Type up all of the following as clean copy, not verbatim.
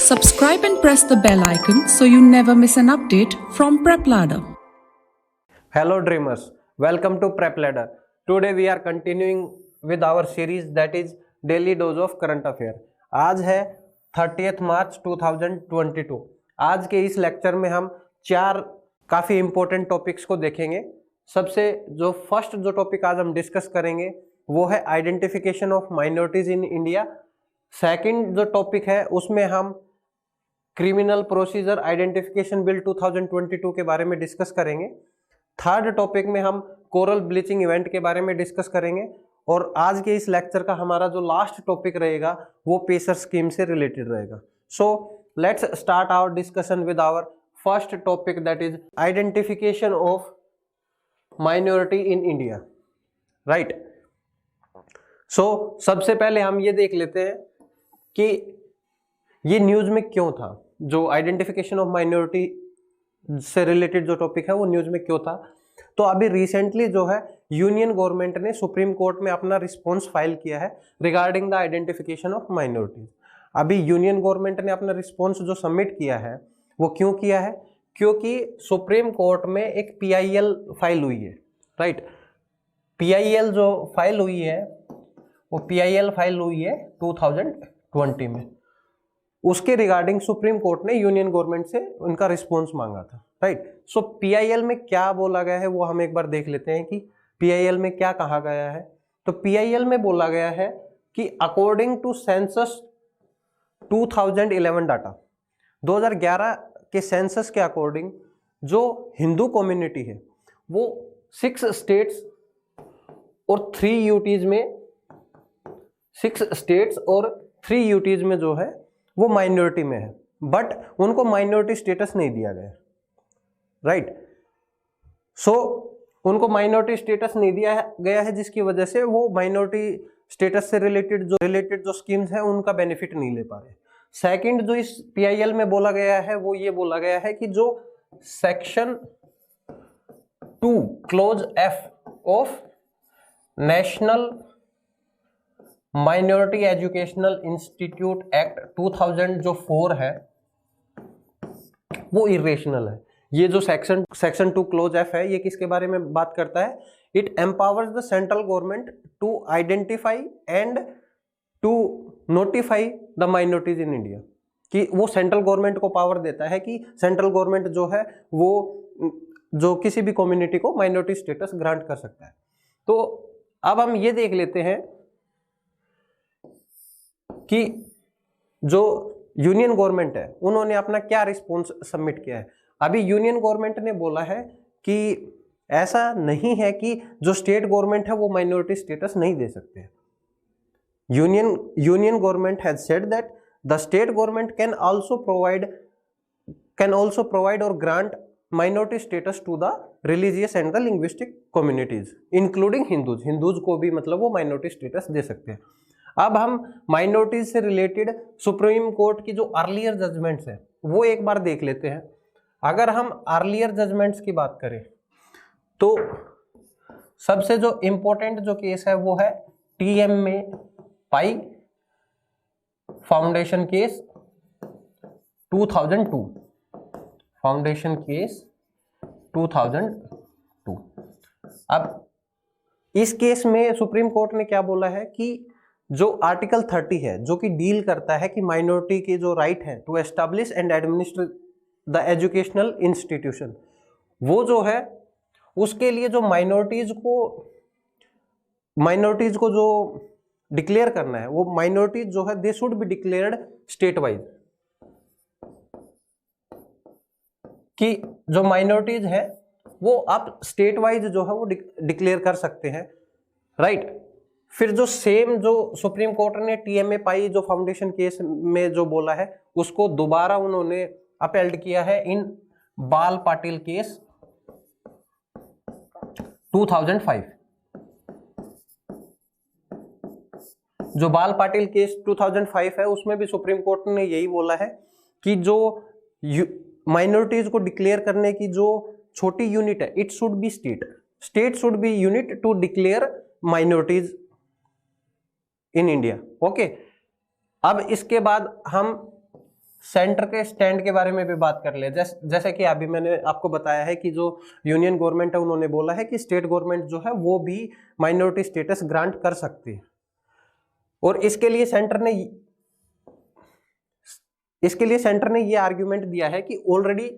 Subscribe and press the bell icon so you never miss an update from Prep Ladder. Hello dreamers, welcome to Prep Ladder. Today we are continuing with our series that is Daily Dose of Current Affair. आज है 30th मार्च 2022। आज के इस lecture में हम चार काफ़ी important topics को देखेंगे। सबसे जो फर्स्ट जो टॉपिक आज हम डिस्कस करेंगे वो है identification of minorities in India. Second जो टॉपिक है उसमें हम क्रिमिनल प्रोसीजर आइडेंटिफिकेशन बिल 2022 के बारे में डिस्कस करेंगे। थर्ड टॉपिक में हम कोरल ब्लीचिंग इवेंट के बारे में डिस्कस करेंगे और आज के इस लेक्चर का हमारा जो लास्ट टॉपिक रहेगा वो पेसर स्कीम से रिलेटेड रहेगा। So let's start our discussion with our first topic that is identification of minority in India. Right, so सबसे पहले हम ये देख लेते हैं कि ये न्यूज में क्यों था। जो आइडेंटिफिकेशन ऑफ माइनॉरिटी से रिलेटेड जो टॉपिक है वो न्यूज में क्यों था। तो अभी रिसेंटली जो है यूनियन गवर्नमेंट ने सुप्रीम कोर्ट में अपना रिस्पॉन्स फाइल किया है regarding the identification of minorities. अभी यूनियन गवर्नमेंट ने अपना रिस्पॉन्स जो सबमिट किया है वो क्यों किया है, क्योंकि सुप्रीम कोर्ट में एक PIL फाइल हुई है। राइट, PIL जो फाइल हुई है वो PIL फाइल हुई है 2020 में। उसके रिगार्डिंग सुप्रीम कोर्ट ने यूनियन गवर्नमेंट से उनका रिस्पॉन्स मांगा था। राइट, सो PIL में क्या बोला गया है वो हम एक बार देख लेते हैं कि PIL में क्या कहा गया है। तो PIL में बोला गया है कि अकॉर्डिंग टू सेंसस 2011 डाटा, 2011 के सेंसस के अकॉर्डिंग जो हिंदू कम्युनिटी है वो 6 स्टेट्स और 3 यूटीज में 6 स्टेट्स और 3 यूटीज में जो है वो माइनॉरिटी में है, बट उनको माइनॉरिटी स्टेटस नहीं दिया गया। राइट, सो उनको माइनॉरिटी स्टेटस नहीं दिया गया है जिसकी वजह से वो माइनॉरिटी स्टेटस से रिलेटेड जो स्कीम्स हैं उनका बेनिफिट नहीं ले पा रहे। सेकंड जो इस PIL में बोला गया है वो ये बोला गया है कि जो section 2 close F of national minority educational institute act 2000 जो 4 है वो इरेशनल है। ये जो सेक्शन 2 क्लोज F है ये किसके बारे में बात करता है? It empowers the central government to identify and to notify the minorities in India. कि वो सेंट्रल गवर्नमेंट को पावर देता है कि सेंट्रल गवर्नमेंट जो है वो जो किसी भी कम्युनिटी को माइनॉरिटी स्टेटस ग्रांट कर सकता है। तो अब हम ये देख लेते हैं कि जो यूनियन गवर्नमेंट है उन्होंने अपना क्या रिस्पॉन्स सबमिट किया है। अभी यूनियन गवर्नमेंट ने बोला है कि ऐसा नहीं है कि जो स्टेट गवर्नमेंट है वो माइनॉरिटी स्टेटस नहीं दे सकते। Union government has said that the state government can also provide और grant minority status to the religious and the linguistic communities including Hindus को भी मतलब वो माइनॉरिटी स्टेटस दे सकते हैं। अब हम माइनॉरिटीज से रिलेटेड सुप्रीम कोर्ट की जो अर्लियर जजमेंट्स है वो एक बार देख लेते हैं। अगर हम अर्लियर जजमेंट्स की बात करें तो सबसे जो इंपॉर्टेंट जो केस है वो है TMA पाई फाउंडेशन केस 2002, फाउंडेशन केस 2002। अब इस केस में सुप्रीम कोर्ट ने क्या बोला है कि जो आर्टिकल 30 है जो कि डील करता है कि माइनॉरिटी की जो राइट है to establish and administer the educational institution, वो जो है उसके लिए जो माइनॉरिटीज को जो डिक्लेयर करना है वो माइनॉरिटीज जो है they should be declared state wise. कि जो माइनॉरिटीज है वो आप स्टेट वाइज जो है वो डिक्लेयर कर सकते हैं। राइट, फिर जो सेम जो सुप्रीम कोर्ट ने TMA पाई जो फाउंडेशन केस में जो बोला है उसको दोबारा उन्होंने अपहेल्ड किया है इन बाल पाटिल केस 2005। जो बाल पाटिल केस 2005 है उसमें भी सुप्रीम कोर्ट ने यही बोला है कि जो माइनॉरिटीज को डिक्लेयर करने की जो छोटी यूनिट है it should be state should be unit to declare minorities in India. Okay, अब इसके बाद हम सेंटर के स्टैंड के बारे में भी बात कर ले। जैसे कि अभी मैंने आपको बताया है कि जो यूनियन गवर्नमेंट है उन्होंने बोला है कि स्टेट गवर्नमेंट जो है वो भी माइनॉरिटी स्टेटस ग्रांट कर सकती है, और इसके लिए सेंटर ने ये आर्ग्यूमेंट दिया है कि ऑलरेडी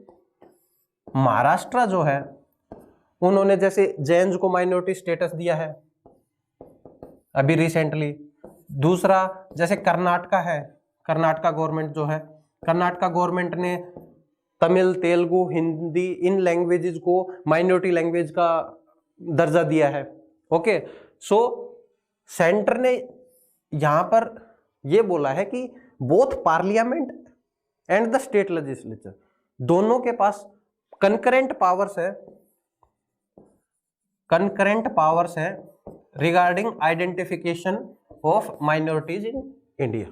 महाराष्ट्र जो है उन्होंने जैसे जैन्स को माइनॉरिटी स्टेटस दिया है अभी रिसेंटली। दूसरा जैसे कर्नाटका है, कर्नाटका गवर्नमेंट जो है, कर्नाटका गवर्नमेंट ने तमिल, तेलुगु, हिंदी इन लैंग्वेजेस को माइनॉरिटी लैंग्वेज का दर्जा दिया है। ओके, सो सेंटर ने यहां पर यह बोला है कि both Parliament and the state legislature दोनों के पास कंकरेंट पावर्स है regarding identification of minorities in India.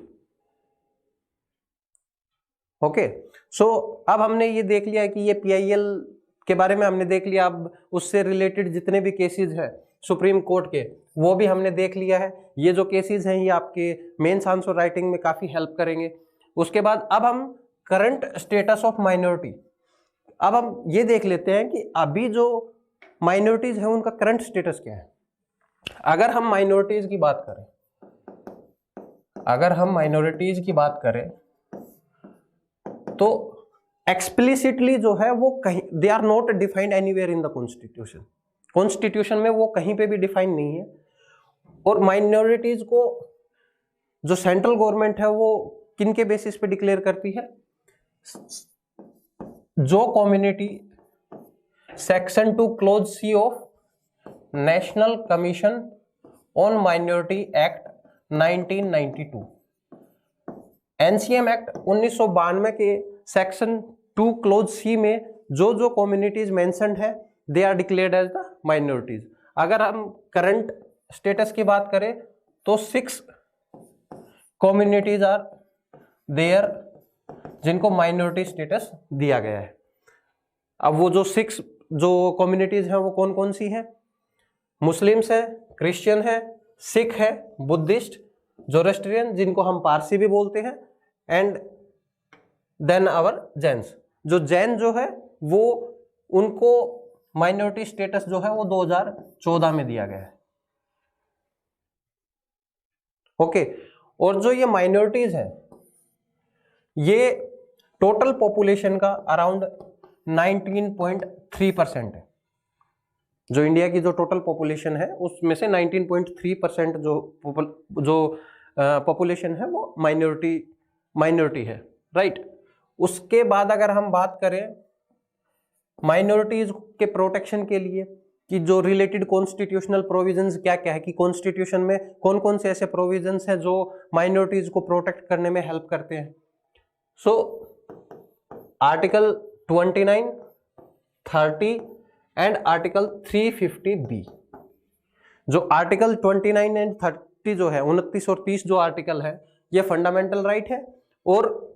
Okay, so अब हमने ये देख लिया कि ये PIL के बारे में हमने देख लिया। अब उससे रिलेटेड जितने भी केसेस हैं सुप्रीम कोर्ट के वो भी हमने देख लिया है। ये जो केसेस हैं ये आपके मेंस आंसर राइटिंग में काफी हेल्प करेंगे। उसके बाद अब हम करंट स्टेटस ऑफ माइनॉरिटी, अब हम ये देख लेते हैं कि अभी जो माइनॉरिटीज हैं उनका करंट स्टेटस क्या है। अगर हम माइनॉरिटीज की बात करें तो एक्सप्लिसिटली जो है वो कहीं they are not defined anywhere in the constitution में वो कहीं पे भी डिफाइन नहीं है। और माइनॉरिटीज को जो सेंट्रल गवर्नमेंट है वो किन के बेसिस पे डिक्लेयर करती है, जो community section 2 close C of national commission on minority act 1992, NCM act 1992 के सेक्शन 2 क्लोज C में जो जो कम्युनिटीज मेंशन्ड है they are declared as the minorities. अगर हम करंट स्टेटस की बात करें तो 6 कम्युनिटीज आर देयर जिनको माइनॉरिटी स्टेटस दिया गया है। अब वो जो 6 जो कम्युनिटीज हैं वो कौन कौन सी हैं? मुस्लिम्स है, क्रिश्चियन है, सिख है, बुद्धिस्ट, जोरोस्ट्रियन जिनको हम पारसी भी बोलते हैं, एंड देन आवर जैन्स। जो जैन जो है वो उनको माइनॉरिटी स्टेटस जो है वो 2014 में दिया गया है। ओके, और जो ये माइनॉरिटीज है ये टोटल पॉपुलेशन का अराउंड 19.3% है। जो इंडिया की जो टोटल पॉपुलेशन है उसमें से 19.3% जो पॉपुलेशन है वो माइनॉरिटी है, राइट। उसके बाद अगर हम बात करें माइनॉरिटीज के प्रोटेक्शन के लिए कि जो रिलेटेड कॉन्स्टिट्यूशनल प्रोविजंस क्या क्या है, कि कॉन्स्टिट्यूशन में कौन कौन से ऐसे प्रोविजंस हैं जो माइनॉरिटीज को प्रोटेक्ट करने में हेल्प करते हैं। So article 29, 30 and article 350B। जो आर्टिकल 29 एंड 30 जो है 29 और 30 जो आर्टिकल है ये फंडामेंटल राइट है, और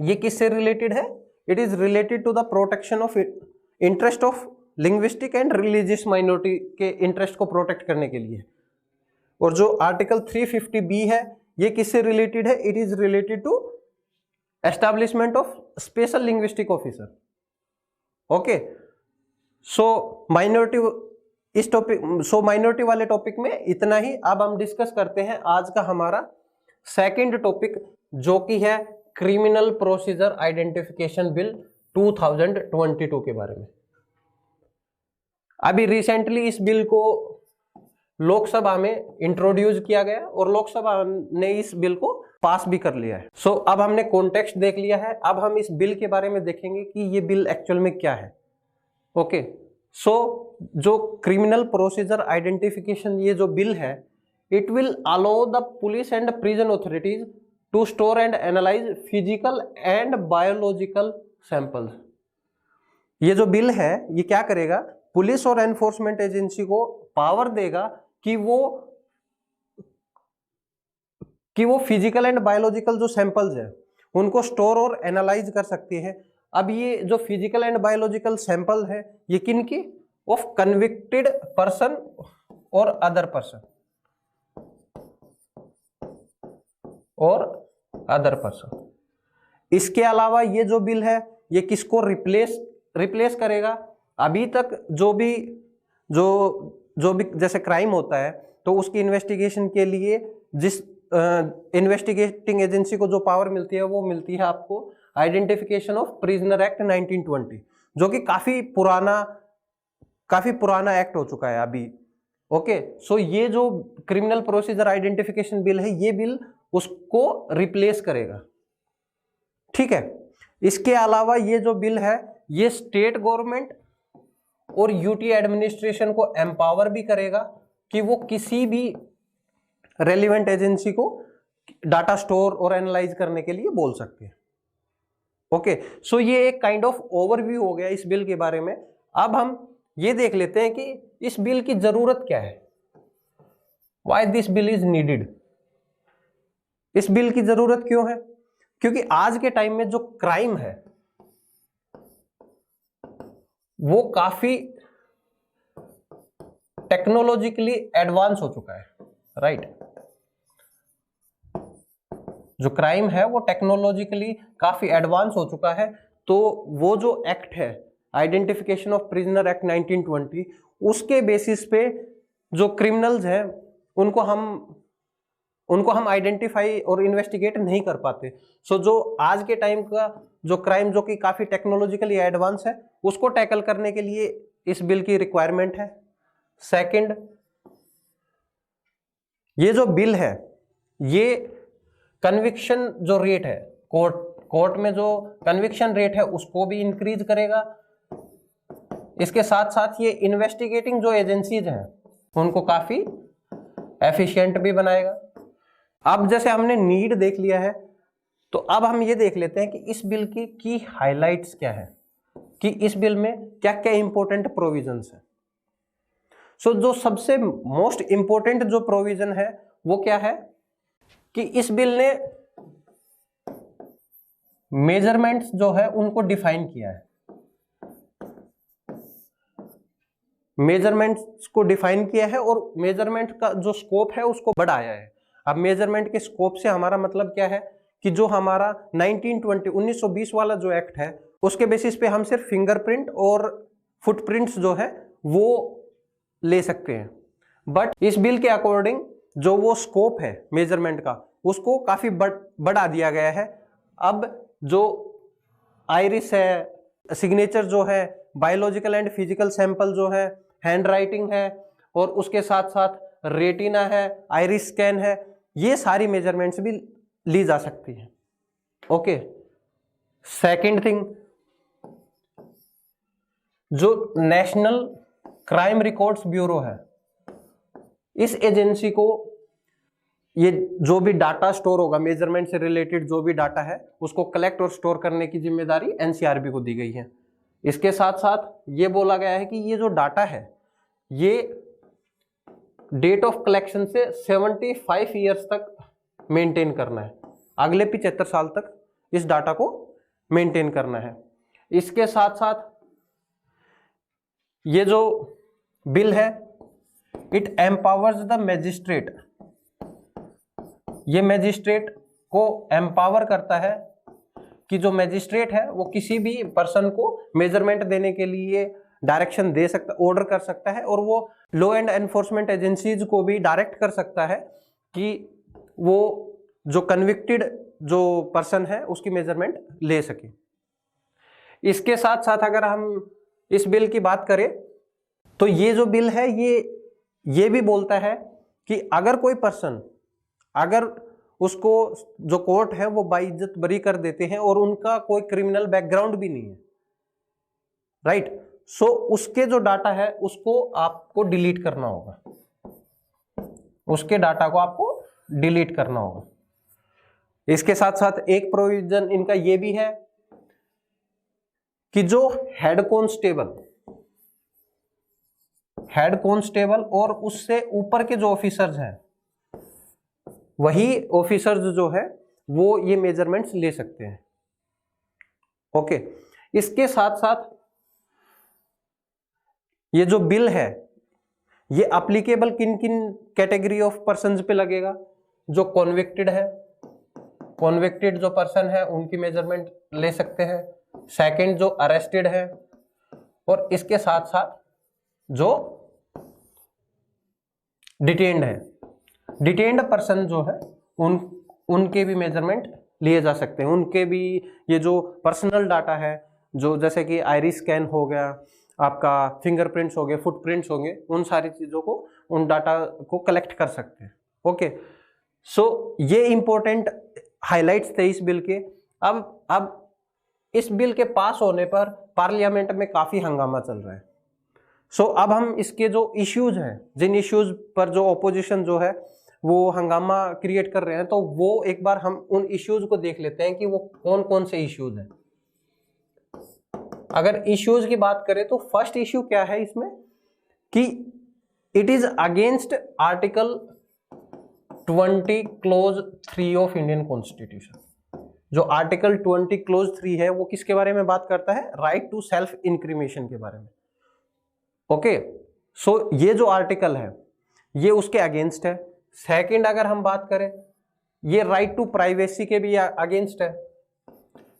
ये किससे रिलेटेड है? It is related to the protection of interest of linguistic and religious minority के इंटरेस्ट को प्रोटेक्ट करने के लिए। और जो आर्टिकल 350B है ये किससे रिलेटेड है? It is related to establishment of special linguistic officer. Okay, so minority वाले टॉपिक में इतना ही। अब हम डिस्कस करते हैं आज का हमारा सेकंड टॉपिक जो कि है क्रिमिनल प्रोसीजर आइडेंटिफिकेशन बिल 2022 के बारे में। अभी रिसेंटली इस बिल को लोकसभा में इंट्रोड्यूस किया गया और लोकसभा ने इस बिल को पास भी कर लिया है। सो अब हमने कॉन्टेक्स्ट देख लिया है, अब हम इस बिल के बारे में देखेंगे कि ये बिल एक्चुअल में क्या है। ओके, सो जो क्रिमिनल प्रोसीजर आइडेंटिफिकेशन ये जो बिल है it will allow the police and prison authorities to store and analyse physical and biological samples. ये जो बिल है ये क्या करेगा? पुलिस और एनफोर्समेंट एजेंसी को पावर देगा कि वो फिजिकल एंड बायोलॉजिकल जो सैंपल्स है उनको स्टोर और एनालाइज कर सकती है। अब ये जो फिजिकल एंड बायोलॉजिकल सैंपल है ये किन की? ऑफ कन्विक्टेड पर्सन और अदर पर्सन इसके अलावा ये जो बिल है ये किसको रिप्लेस करेगा? अभी तक जो भी जैसे क्राइम होता है तो उसकी इन्वेस्टिगेशन के लिए जिस इन्वेस्टिगेटिंग एजेंसी को जो पावर मिलती है वो मिलती है आपको आइडेंटिफिकेशन ऑफ प्रिजनर एक्ट 1920, जो कि काफी पुराना एक्ट हो चुका है अभी। ओके, सो ये जो क्रिमिनल प्रोसीजर आइडेंटिफिकेशन बिल है ये बिल उसको रिप्लेस करेगा। ठीक है, इसके अलावा ये जो बिल है ये स्टेट गवर्नमेंट और यूटी एडमिनिस्ट्रेशन को एम्पावर भी करेगा कि वो किसी भी रेलिवेंट एजेंसी को डाटा स्टोर और एनालाइज करने के लिए बोल सकते हैं। ओके, सो ये एक काइंड ऑफ ओवरव्यू हो गया इस बिल के बारे में। अब हम ये देख लेते हैं कि इस बिल की जरूरत क्या है, why this bill is needed. इस बिल की जरूरत क्यों है? क्योंकि आज के टाइम में जो क्राइम है वो काफी टेक्नोलॉजिकली एडवांस हो चुका है, राइट? जो क्राइम है वो टेक्नोलॉजिकली काफी एडवांस हो चुका है। तो वो जो एक्ट है आइडेंटिफिकेशन ऑफ प्रिजनर एक्ट 1920, उसके बेसिस पे जो क्रिमिनल्स हैं उनको हम आइडेंटिफाई और इन्वेस्टिगेट नहीं कर पाते। सो जो आज के टाइम का जो क्राइम जो कि काफी टेक्नोलॉजिकली एडवांस है उसको टैकल करने के लिए इस बिल की रिक्वायरमेंट है। सेकंड, ये जो बिल है ये कन्विक्शन जो रेट है कोर्ट में जो कन्विक्शन रेट है उसको भी इंक्रीज करेगा। इसके साथ साथ ये इन्वेस्टिगेटिंग जो एजेंसीज हैं उनको काफी एफिशिएंट भी बनाएगा। अब जैसे हमने नीड देख लिया है तो अब हम ये देख लेते हैं कि इस बिल की हाइलाइट्स क्या है, कि इस बिल में क्या क्या इंपॉर्टेंट प्रोविजंस है। सो जो सबसे मोस्ट इंपॉर्टेंट जो प्रोविजन है वो क्या है कि इस बिल ने मेजरमेंट्स जो है उनको डिफाइन किया है। मेजरमेंट्स को डिफाइन किया है और मेजरमेंट का जो स्कोप है उसको बढ़ाया है। अब मेजरमेंट के स्कोप से हमारा मतलब क्या है कि जो हमारा 1920 वाला जो एक्ट है उसके बेसिस पे हम सिर्फ फिंगरप्रिंट और फुटप्रिंट्स जो है वो ले सकते हैं, बट इस बिल के अकॉर्डिंग जो वो स्कोप है मेजरमेंट का उसको काफी बढ़ा दिया गया है। अब जो आइरिस है, सिग्नेचर जो है, बायोलॉजिकल एंड फिजिकल सैंपल जो है, हैंड राइटिंग है और उसके साथ साथ रेटिना है, आइरिस स्कैन है, ये सारी मेजरमेंट्स भी ली जा सकती है। ओके, सेकंड थिंग, जो नेशनल क्राइम रिकॉर्ड्स ब्यूरो है इस एजेंसी को ये जो भी डाटा स्टोर होगा मेजरमेंट से रिलेटेड जो भी डाटा है उसको कलेक्ट और स्टोर करने की जिम्मेदारी एनसीआरबी को दी गई है। इसके साथ साथ ये बोला गया है कि ये जो डाटा है ये डेट ऑफ कलेक्शन से 75 ईयर्स तक मेंटेन करना है, अगले 75 साल तक इस डाटा को मेंटेन करना है। इसके साथ साथ ये जो बिल है इट एम्पावर्स द मैजिस्ट्रेट, ये मैजिस्ट्रेट को एम्पावर करता है कि जो मैजिस्ट्रेट है वो किसी भी पर्सन को मेजरमेंट देने के लिए डायरेक्शन दे सकता, ऑर्डर कर सकता है और वो लॉ एंड एनफोर्समेंट एजेंसीज को भी डायरेक्ट कर सकता है कि वो जो कन्विक्टेड जो पर्सन है उसकी मेजरमेंट ले सके। इसके साथ साथ अगर हम इस बिल की बात करें तो ये जो बिल है ये भी बोलता है कि अगर कोई पर्सन, अगर उसको जो कोर्ट है वो बाइज्जत बरी कर देते हैं और उनका कोई क्रिमिनल बैकग्राउंड भी नहीं है, राइट, सो उसके जो डाटा है उसको आपको डिलीट करना होगा, उसके डाटा को आपको डिलीट करना होगा। इसके साथ साथ एक प्रोविजन इनका ये भी है कि जो हेड कांस्टेबल और उससे ऊपर के जो ऑफिसर्स हैं वही ऑफिसर्स जो है वो ये मेजरमेंट्स ले सकते हैं। ओके, इसके साथ साथ ये जो बिल है ये एप्लीकेबल किन किन कैटेगरी ऑफ पर्संस पे लगेगा? जो कॉन्विक्टेड है, कॉन्विक्टेड जो पर्सन है उनकी मेजरमेंट ले सकते हैं, सेकंड जो अरेस्टेड है, और इसके साथ साथ जो डिटेन्ड है, डिटेन्ड पर्सन जो है उनके भी मेजरमेंट लिए जा सकते हैं। उनके भी ये जो पर्सनल डाटा है, जो जैसे कि आइरिस स्कैन हो गया, आपका फिंगरप्रिंट्स हो गए, फुटप्रिंट्स होंगे, उन सारी चीज़ों को, उन डाटा को कलेक्ट कर सकते हैं। ओके, सो ये इंपॉर्टेंट हाइलाइट्स थे इस बिल के। अब इस बिल के पास होने पर पार्लियामेंट में काफ़ी हंगामा चल रहा है। सो अब हम इसके जो इश्यूज हैं, जिन इश्यूज पर जो ऑपोजिशन जो है वो हंगामा क्रिएट कर रहे हैं, तो वो एक बार हम उन इश्यूज को देख लेते हैं कि वो कौन कौन से इश्यूज हैं। अगर इश्यूज की बात करें तो फर्स्ट इश्यू क्या है इसमें कि it is against article 20 close 3 of Indian constitution. जो आर्टिकल 20 क्लोज 3 है वो किसके बारे में बात करता है? राइट टू सेल्फ इंक्रीमेशन के बारे में। ओके, सो ये जो आर्टिकल है ये उसके अगेंस्ट है। सेकंड अगर हम बात करें, ये राइट टू प्राइवेसी के भी अगेंस्ट है।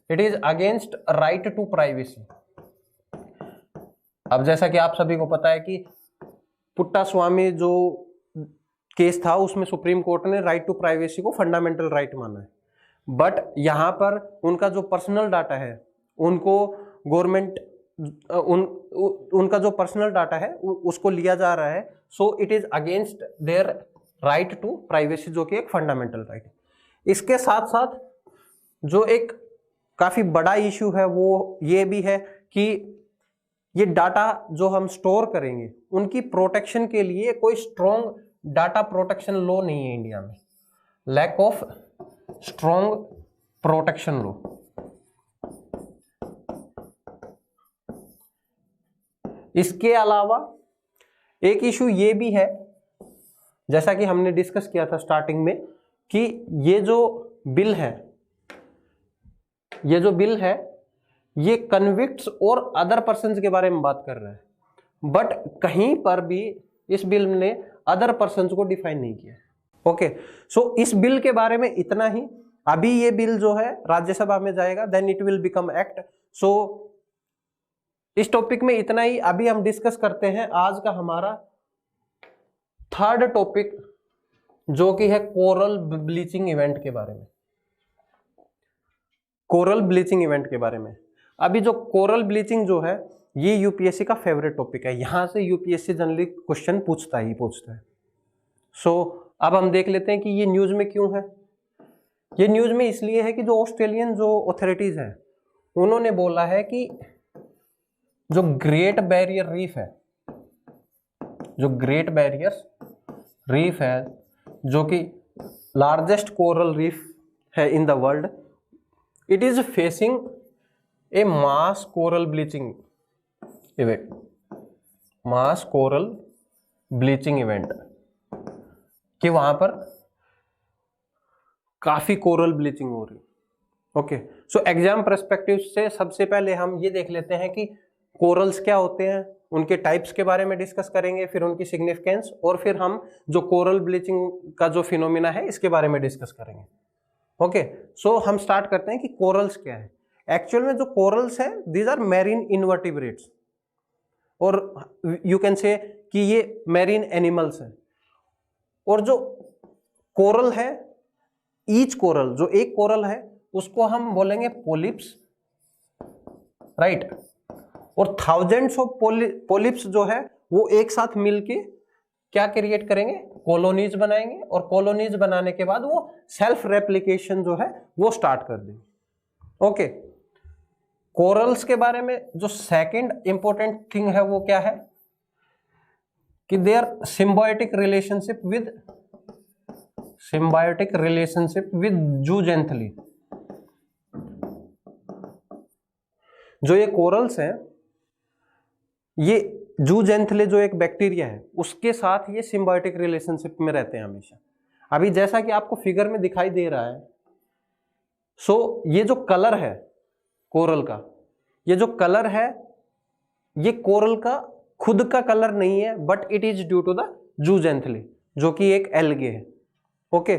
It is against right to privacy. अब जैसा कि आप सभी को पता है कि पुट्टा स्वामी जो केस था उसमें सुप्रीम कोर्ट ने राइट टू प्राइवेसी को फंडामेंटल राइट माना है, बट यहां पर उनका जो पर्सनल डाटा है उनको गवर्नमेंट उनका जो पर्सनल डाटा है उसको लिया जा रहा है। So it is against their right to privacy, जो कि एक फंडामेंटल राइट है। इसके साथ साथ जो एक काफी बड़ा इश्यू है वो ये भी है कि ये डाटा जो हम स्टोर करेंगे उनकी प्रोटेक्शन के लिए कोई स्ट्रॉन्ग डाटा प्रोटेक्शन लॉ नहीं है इंडिया में। Lack of strong protection law. इसके अलावा एक इशू ये भी है, जैसा कि हमने डिस्कस किया था स्टार्टिंग में, कि ये जो बिल है ये कन्विक्ट्स और अदर पर्सन्स के बारे में बात कर रहा है, बट कहीं पर भी इस बिल ने अदर पर्सन्स को डिफाइन नहीं किया। ओके, सो इस बिल के बारे में इतना ही। अभी ये बिल जो है राज्यसभा में जाएगा, then it will become act. So इस टॉपिक में इतना ही। अभी हम डिस्कस करते हैं आज का हमारा थर्ड टॉपिक, जो कि है कोरल ब्लीचिंग इवेंट के बारे में। कोरल ब्लीचिंग इवेंट के बारे में। अभी जो कोरल ब्लीचिंग जो है ये यूपीएससी का फेवरेट टॉपिक है, यहां से यूपीएससी जनरली क्वेश्चन पूछता है। सो अब हम देख लेते हैं कि ये न्यूज में क्यों है। ये न्यूज में इसलिए है कि जो ऑस्ट्रेलियन जो अथॉरिटीज हैं उन्होंने बोला है कि जो ग्रेट बैरियर रीफ है, जो ग्रेट बैरियर रीफ है, जो कि लार्जेस्ट कोरल रीफ है in the world, it is facing A mass coral bleaching event. Mass coral bleaching event कि वहां पर काफी कोरल ब्लीचिंग हो रही। ओके, सो एग्जाम पर्सपेक्टिव से सबसे पहले हम ये देख लेते हैं कि कोरल्स क्या होते हैं, उनके टाइप्स के बारे में डिस्कस करेंगे, फिर उनकी सिग्निफिकेंस, और फिर हम जो कोरल ब्लीचिंग का जो फिनोमिना है इसके बारे में डिस्कस करेंगे। ओके, सो हम स्टार्ट करते हैं कि कोरल्स क्या है। एक्चुअल में जो कोरल्स है दीज आर मैरीन इनवर्टिब्रेट्स, और यू कैन से कि ये मैरीन एनिमल्स हैं। और जो कोरल है, ईच कोरल, जो एक कोरल है उसको हम बोलेंगे पोलिप्स, राइट। और थाउजेंड्स ऑफ पोलिप्स जो है वो एक साथ मिलके क्या क्रिएट करेंगे? कॉलोनीज बनाएंगे, और कॉलोनीज बनाने के बाद वो सेल्फ रेप्लिकेशन जो है वो स्टार्ट कर देंगे। ओके, कोरल्स के बारे में जो सेकंड इंपॉर्टेंट थिंग है वो क्या है कि their symbiotic relationship with zooxanthellae. जो ये कोरल्स हैं, ये जूजेंथले जो एक बैक्टीरिया है उसके साथ ये सिम्बायोटिक रिलेशनशिप में रहते हैं हमेशा। अभी जैसा कि आपको फिगर में दिखाई दे रहा है, सो ये जो कलर है कोरल का, ये जो कलर है ये कोरल का खुद का कलर नहीं है, but it is due to the zooxanthellae, जो कि एक एल्गे है। ओके,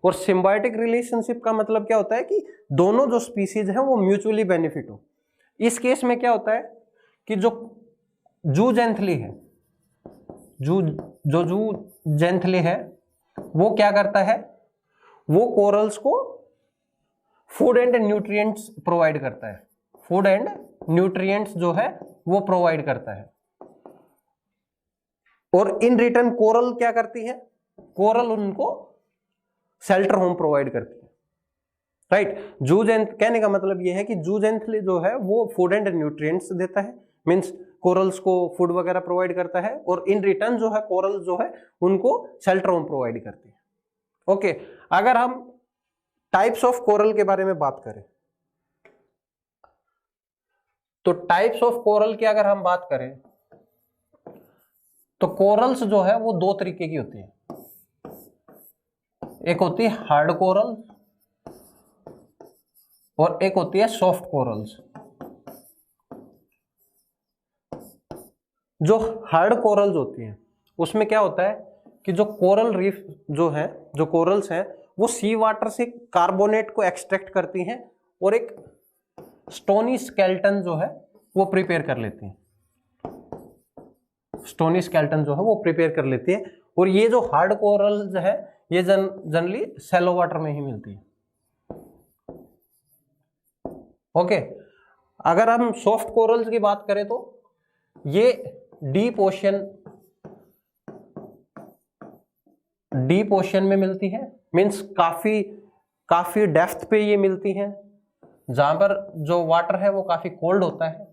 और सिम्बायोटिक रिलेशनशिप का मतलब क्या होता है कि दोनों जो स्पीसीज हैं वो म्यूचुअली बेनिफिट हो। इस केस में क्या होता है कि जो जूजेंथली है, जो जूजेंथली है वो क्या करता है, वो कोरल्स को फूड एंड न्यूट्रिएंट्स प्रोवाइड करता है, फूड एंड न्यूट्रिएंट्स जो है वो प्रोवाइड करता है। और इन रिटर्न कोरल क्या करती है, कोरल उनको शेल्टर होम प्रोवाइड करती है, राइट। जूजेंथ कहने का मतलब ये है कि जूजेंथली जो है वो फूड एंड न्यूट्रिएंट्स देता है, मींस कोरल्स को फूड वगैरह प्रोवाइड करता है, और इन रिटर्न जो है कोरल जो है उनको शेल्टर होम प्रोवाइड करती है। ओके, अगर हम टाइप्स ऑफ कोरल के बारे में बात करें तो टाइप्स ऑफ कोरल की अगर हम बात करें तो कोरल्स जो है वो दो तरीके की होती है। एक होती है हार्ड कोरल और एक होती है सॉफ्ट कोरल्स। जो हार्ड कोरल्स होती हैं उसमें क्या होता है कि जो कोरल रीफ जो है, जो कोरल्स हैं वो सी वाटर से कार्बोनेट को एक्सट्रैक्ट करती हैं और एक स्टोनी स्केलेटन जो है वो प्रिपेयर कर लेती हैं, स्टोनी स्केलेटन जो है वो प्रिपेयर कर लेती है। और ये जो हार्ड कोरल्स है ये जनरली शैलो वाटर में ही मिलती है। ओके, अगर हम सॉफ्ट कोरल्स की बात करें तो ये डीप ओशन में मिलती है, मींस काफी डेप्थ पे ये मिलती है, जहां पर जो वाटर है वो काफी कोल्ड होता है।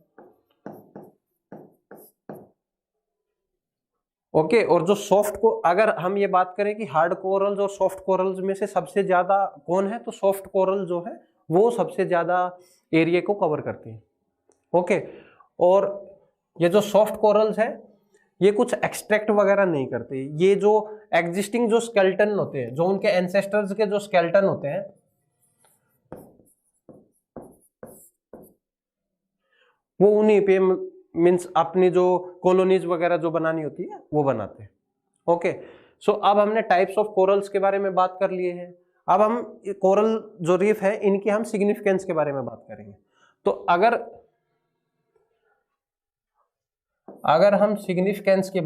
ओके, और जो सॉफ्ट को अगर हम ये बात करें कि हार्ड कोरल्स और सॉफ्ट कोरल्स में से सबसे ज्यादा कौन है, तो सॉफ्ट कोरल जो है वो सबसे ज्यादा एरिया को कवर करती है। ओके, और ये जो सॉफ्ट कोरल्स है ये कुछ एक्सट्रैक्ट वगैरह नहीं करते, ये जो एग्जिस्टिंग जो स्केलेटन होते हैं, जो उनके एंसेस्टर्स के जो स्केलेटन होते हैं वो उन्हीं पे मींस अपनी जो कॉलोनीज वगैरह जो बनानी होती है वो बनाते हैं। ओके, सो अब हमने टाइप्स ऑफ कोरल्स के बारे में बात कर लिए हैं। अब हम कोरल जो रीफ है इनकी हम सिग्निफिकेंस के बारे में बात करेंगे। तो अगर हम सिग्निफिकेंस की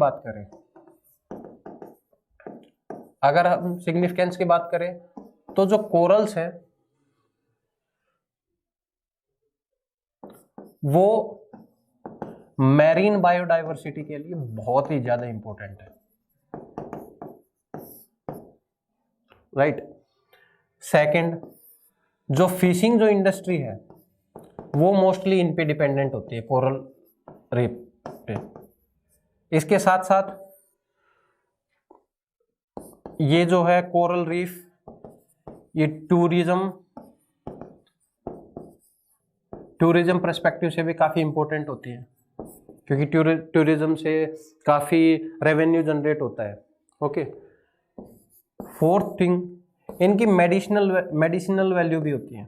बात करें, तो जो कोरल्स हैं वो मैरीन बायोडाइवर्सिटी के लिए बहुत ही ज्यादा इंपॉर्टेंट है, राइट। सेकंड, जो फिशिंग जो इंडस्ट्री है वो मोस्टली इन पे डिपेंडेंट होती है, कोरल रीफ पे। इसके साथ साथ ये जो है कोरल रीफ ये टूरिज्म पर्सपेक्टिव से भी काफी इंपॉर्टेंट होती है, क्योंकि टूरिज्म से काफी रेवेन्यू जनरेट होता है। ओके, फोर्थ थिंग, इनकी मेडिसिनल वैल्यू भी होती है।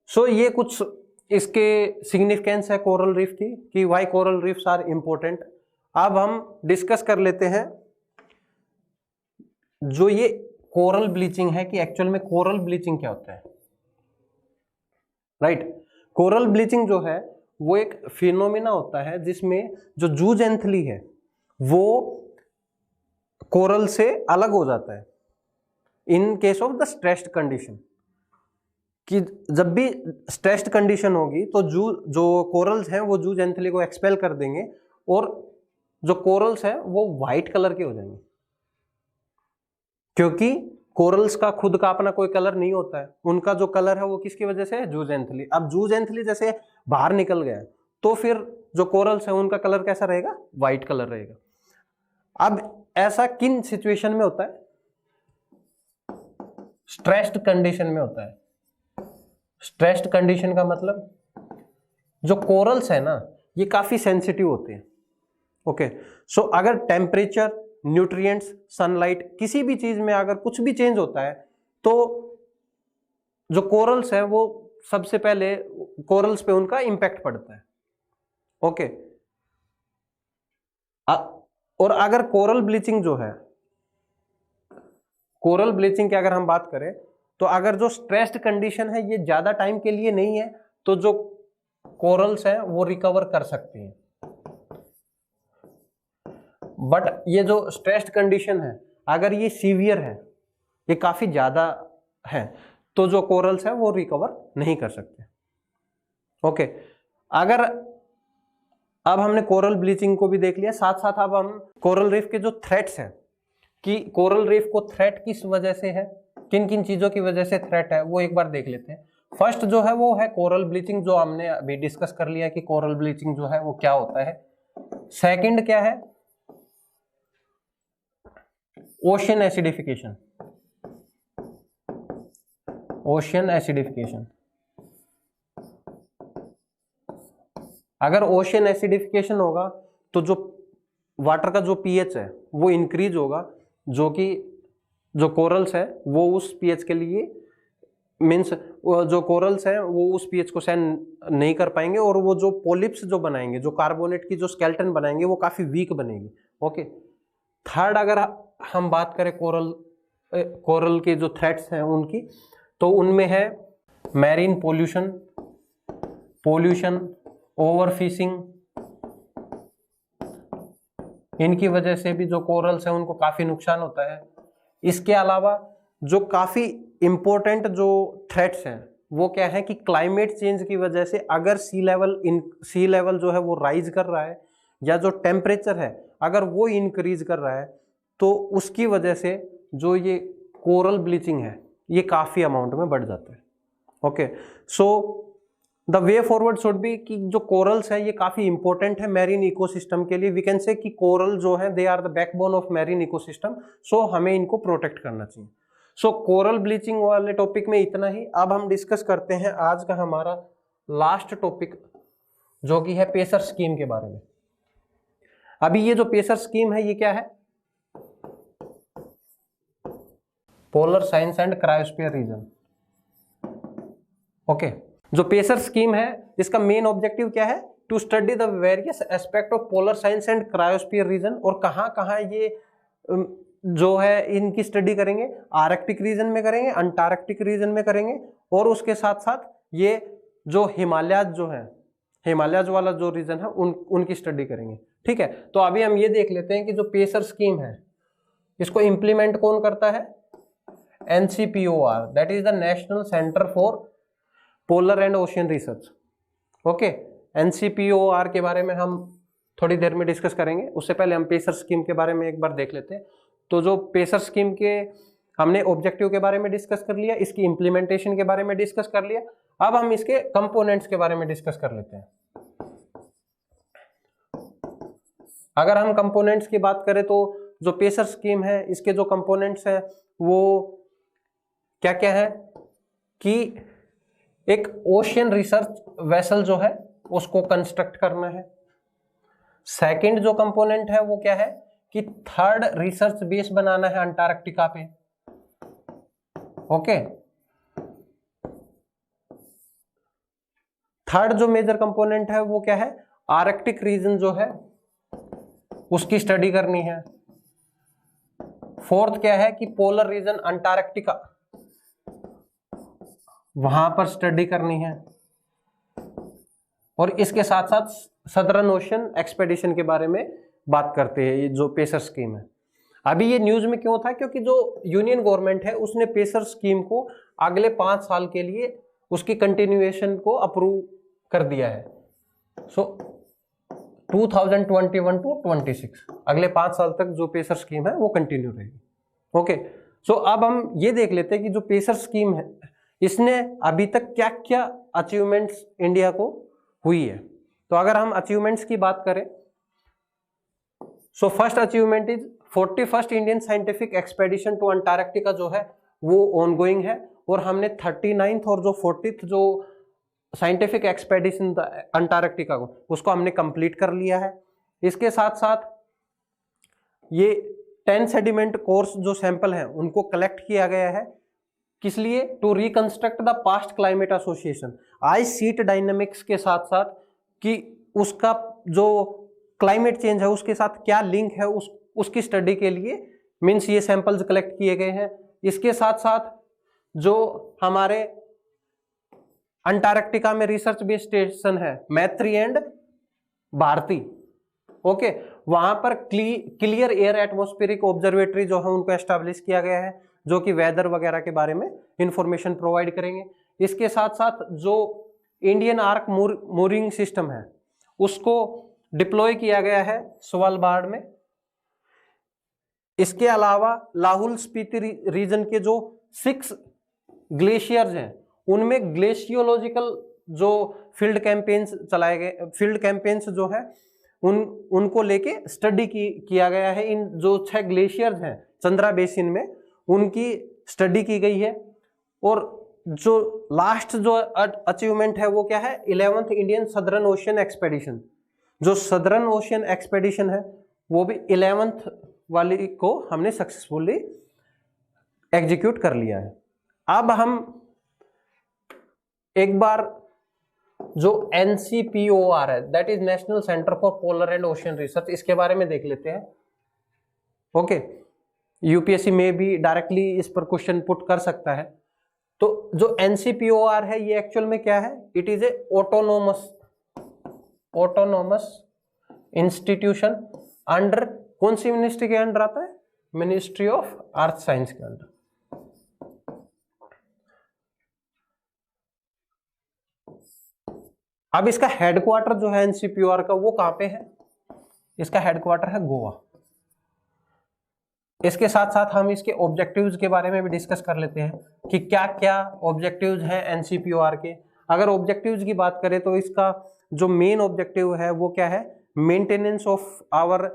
सो ये कुछ इसके सिग्निफिकेंस है कोरल रीफ की कि why coral reefs are important. अब हम डिस्कस कर लेते हैं जो ये कोरल ब्लीचिंग है कि एक्चुअल में कोरल ब्लीचिंग क्या होता है, राइट। कोरल ब्लीचिंग जो है वो एक फिनोमिना होता है जिसमें जो जूजेंथली है वो कोरल से अलग हो जाता है in case of the stressed condition, कि जब भी स्ट्रेस्ड कंडीशन होगी तो जो कोरल्स हैं वो जूजेंथली को एक्सपेल कर देंगे और जो कोरल्स हैं वो व्हाइट कलर के हो जाएंगे, क्योंकि कोरल्स का खुद का अपना कोई कलर नहीं होता है, उनका जो कलर है वो किसकी वजह से है, जूजेंथली। अब जूजेंथली जैसे बाहर निकल गया तो फिर जो कोरल्स है उनका कलर कैसा रहेगा, व्हाइट कलर रहेगा। अब ऐसा किन सिचुएशन में होता है, स्ट्रेस्ड कंडीशन में होता है। स्ट्रेस्ड कंडीशन का मतलब जो कोरल्स है ना ये काफी सेंसिटिव होते हैं। ओके, सो अगर टेम्परेचर, न्यूट्रिएंट्स, सनलाइट, किसी भी चीज में अगर कुछ भी चेंज होता है तो जो कोरल्स है वो सबसे पहले कोरल्स पे उनका इंपैक्ट पड़ता है। ओके, और अगर कोरल ब्लीचिंग जो है, कोरल ब्लीचिंग की अगर हम बात करें तो अगर जो स्ट्रेस्ड कंडीशन है ये ज्यादा टाइम के लिए नहीं है तो जो कोरल्स हैं वो रिकवर कर सकती हैं। बट ये जो स्ट्रेस्ड कंडीशन है अगर ये सीवियर है, ये काफी ज्यादा है, तो जो कोरल्स है वो रिकवर नहीं कर सकते। ओके, अगर अब हमने कोरल ब्लीचिंग को भी देख लिया, साथ साथ अब हम कोरल रीफ के जो थ्रेट्स हैं कि कोरल रीफ को थ्रेट किस वजह से है, किन किन चीजों की वजह से थ्रेट है, वो एक बार देख लेते हैं। फर्स्ट जो है वो है कोरल ब्लीचिंग, जो हमने अभी डिस्कस कर लिया कि कोरल ब्लीचिंग जो है वो क्या होता है। सेकंड क्या है, ओशियन एसिडिफिकेशन। ओशियन एसिडिफिकेशन, अगर ओशियन एसिडिफिकेशन होगा तो जो वाटर का जो पीएच है वो इंक्रीज होगा, जो कि जो कोरल्स है वो उस पीएच के लिए मीन्स जो कोरल्स हैं वो उस पीएच को सहन नहीं कर पाएंगे और वो जो पोलिप्स जो बनाएंगे, जो कार्बोनेट की जो स्केलेटन बनाएंगे वो काफी वीक बनेगी। ओके, थर्ड अगर हम बात करें कोरल के जो थ्रेट्स हैं उनकी, तो उनमें है मैरीन पोल्यूशन, ओवरफिशिंग, इनकी वजह से भी जो कोरल्स हैं उनको काफी नुकसान होता है। इसके अलावा जो काफी इंपॉर्टेंट जो थ्रेट्स हैं वो क्या है कि क्लाइमेट चेंज की वजह से अगर सी लेवल जो है वो राइज कर रहा है या जो टेम्परेचर है अगर वो इंक्रीज कर रहा है तो उसकी वजह से जो ये कोरल ब्लीचिंग है ये काफी अमाउंट में बढ़ जाता है। Okay, so the way forward should be कि जो कोरल्स है ये काफी इंपॉर्टेंट है मैरीन इकोसिस्टम के लिए। वी कैन से कि कोरल जो है they are the backbone of marine ecosystem, so हमें इनको प्रोटेक्ट करना चाहिए। सो कोरल ब्लीचिंग वाले टॉपिक में इतना ही। अब हम डिस्कस करते हैं आज का हमारा लास्ट टॉपिक जो कि है पेसर स्कीम के बारे में। अभी ये जो पेसर स्कीम है ये क्या है, polar science and cryosphere region. Okay, जो पेसर स्कीम है इसका मेन ऑब्जेक्टिव क्या है, to study the various aspect of polar science and cryosphere region. और कहाँ कहाँ ये जो है इनकी स्टडी करेंगे, आर्कटिक रीजन में करेंगे, अंटार्कटिक रीजन में करेंगे, और उसके साथ साथ ये जो हिमालय जो है, हिमालय वाला जो रीजन है उनकी स्टडी करेंगे। ठीक है, तो अभी हम ये देख लेते हैं कि जो पेसर स्कीम है इसको इंप्लीमेंट कौन करता है, NCPOR, that is the national centre for polar and ocean research. Okay, NCPOR के बारे में हम थोड़ी देर में डिस्कस करेंगे, उससे पहले हम पेसर स्कीम के बारे में एक बार देख लेते हैं। तो जो पेसर स्कीम के हमने ऑब्जेक्टिव के बारे में डिस्कस कर लिया, इसकी इंप्लीमेंटेशन के बारे में डिस्कस कर लिया, अब हम इसके कंपोनेंट्स के बारे में डिस्कस कर लेते हैं। अगर हम कंपोनेंट्स की बात करें तो जो पेसर स्कीम है इसके जो कंपोनेंट्स हैं वो क्या क्या है कि एक ओशियन रिसर्च वेसल जो है उसको कंस्ट्रक्ट करना है। सेकंड जो कंपोनेंट है वो क्या है कि थर्ड रिसर्च बेस बनाना है अंटार्कटिका पे। ओके, थर्ड जो मेजर कंपोनेंट है वो क्या है, आर्कटिक रीजन जो है उसकी स्टडी करनी है। फोर्थ क्या है कि पोलर रीजन अंटार्कटिका, वहां पर स्टडी करनी है। और इसके साथ साथ सदर्न ओशन एक्सपेडिशन के बारे में बात करते हैं ये जो पेसर स्कीम है। अभी ये न्यूज में क्यों था, क्योंकि जो यूनियन गवर्नमेंट है उसने पेसर स्कीम को अगले 5 साल के लिए उसकी कंटिन्यूएशन को अप्रूव कर दिया है। सो 2021 to 26 अगले 5 साल तक जो पेसर स्कीम है वो कंटिन्यू रहेगी। ओके, सो अब हम ये देख लेते हैं कि जो पेसर स्कीम है इसने अभी तक क्या क्या अचीवमेंट्स इंडिया को हुई है। तो अगर हम अचीवमेंट्स की बात करें, so first achievement is 41st Indian scientific expedition to Antarctica जो है वो ऑनगोइंग है, और हमने 39th और जो 40th जो साइंटिफिक एक्सपेडिशन अंटार्कटिका को उसको हमने कंप्लीट कर लिया है। इसके साथ साथ ये 10 सेडिमेंट कोर्स जो सैंपल हैं उनको कलेक्ट किया गया है, किस लिए, to reconstruct the past climate association, ice sheet dynamics के साथ साथ कि उसका जो क्लाइमेट चेंज है उसके साथ क्या लिंक है उसकी स्टडी के लिए मीन्स ये सैंपल्स कलेक्ट किए गए हैं। इसके साथ साथ जो हमारे अंटार्कटिका में रिसर्च बेस्ड स्टेशन है मैत्री एंड भारती, ओके, वहां पर क्लियर एयर एटमॉस्फेरिक ऑब्जर्वेटरी जो है उनको एस्टैब्लिश किया गया है, जो कि वेदर वगैरह के बारे में इंफॉर्मेशन प्रोवाइड करेंगे। इसके साथ साथ जो इंडियन आर्क मूरिंग सिस्टम है उसको डिप्लॉय किया गया है स्वालबार्ड में। इसके अलावा लाहौल स्पीति रीजन के जो 6 ग्लेशियर्स हैं उनमें ग्लेशियोलॉजिकल जो फील्ड कैंपेन्स जो है उनको लेके स्टडी किया गया है। इन जो 6 ग्लेशियर्स हैं चंद्रा बेसिन में उनकी स्टडी की गई है। और जो लास्ट जो अचीवमेंट है वो क्या है, 11th Indian southern ocean expedition. जो सदर्न ओशियन एक्सपेडिशन है वो भी 11th वाली को हमने सक्सेसफुली एग्जीक्यूट कर लिया है। अब हम एक बार जो NCPOR है that is national centre for polar and ocean research, इसके बारे में देख लेते हैं। ओके, यूपीएससी में भी डायरेक्टली इस पर क्वेश्चन पुट कर सकता है। तो जो NCPOR है ये एक्चुअल में क्या है, it is a autonomous institution under, कौन सी मिनिस्ट्री के अंडर आता है, मिनिस्ट्री ऑफ अर्थ साइंस के अंडर। अब इसका हेडक्वार्टर जो है NCPOR का वो कहां पे है, इसका हेडक्वार्टर है गोवा। इसके साथ साथ हम इसके ऑब्जेक्टिव्स के बारे में भी डिस्कस कर लेते हैं कि क्या क्या ऑब्जेक्टिव्स हैं NCPOR के। अगर ऑब्जेक्टिव्स की बात करें तो इसका जो मेन ऑब्जेक्टिव है वो क्या है, maintenance of our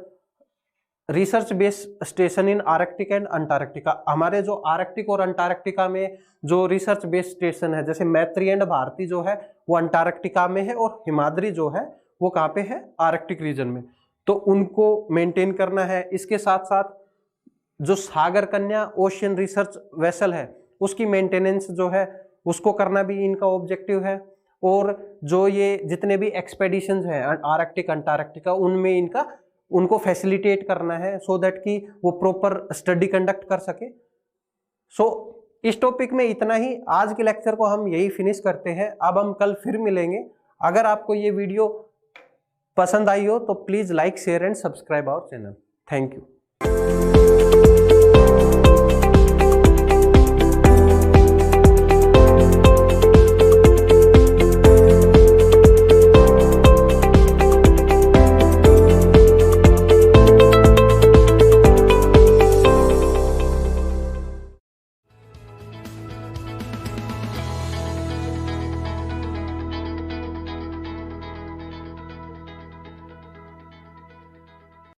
research based station in Arctic and Antarctica. हमारे जो आर्कटिक और अंटार्कटिका में जो रिसर्च बेस्ड स्टेशन है जैसे मैत्री एंड भारती जो है वो अंटार्कटिका में है और हिमाद्री जो है वो कहाँ पे है, आर्कटिक रीजन में, तो उनको मेंटेन करना है। इसके साथ साथ जो सागर कन्या ओशियन रिसर्च वेसल है उसकी मेंटेनेंस जो है उसको करना भी इनका ऑब्जेक्टिव है। और जो ये जितने भी एक्सपेडिशंस हैं आर्कटिक अंटार्कटिका उनमें उनको फैसिलिटेट करना है सो दैट कि वो प्रॉपर स्टडी कंडक्ट कर सके। सो इस टॉपिक में इतना ही, आज के लेक्चर को हम यही फिनिश करते हैं। अब हम कल फिर मिलेंगे। अगर आपको ये वीडियो पसंद आई हो तो please like share and subscribe our channel. Thank you.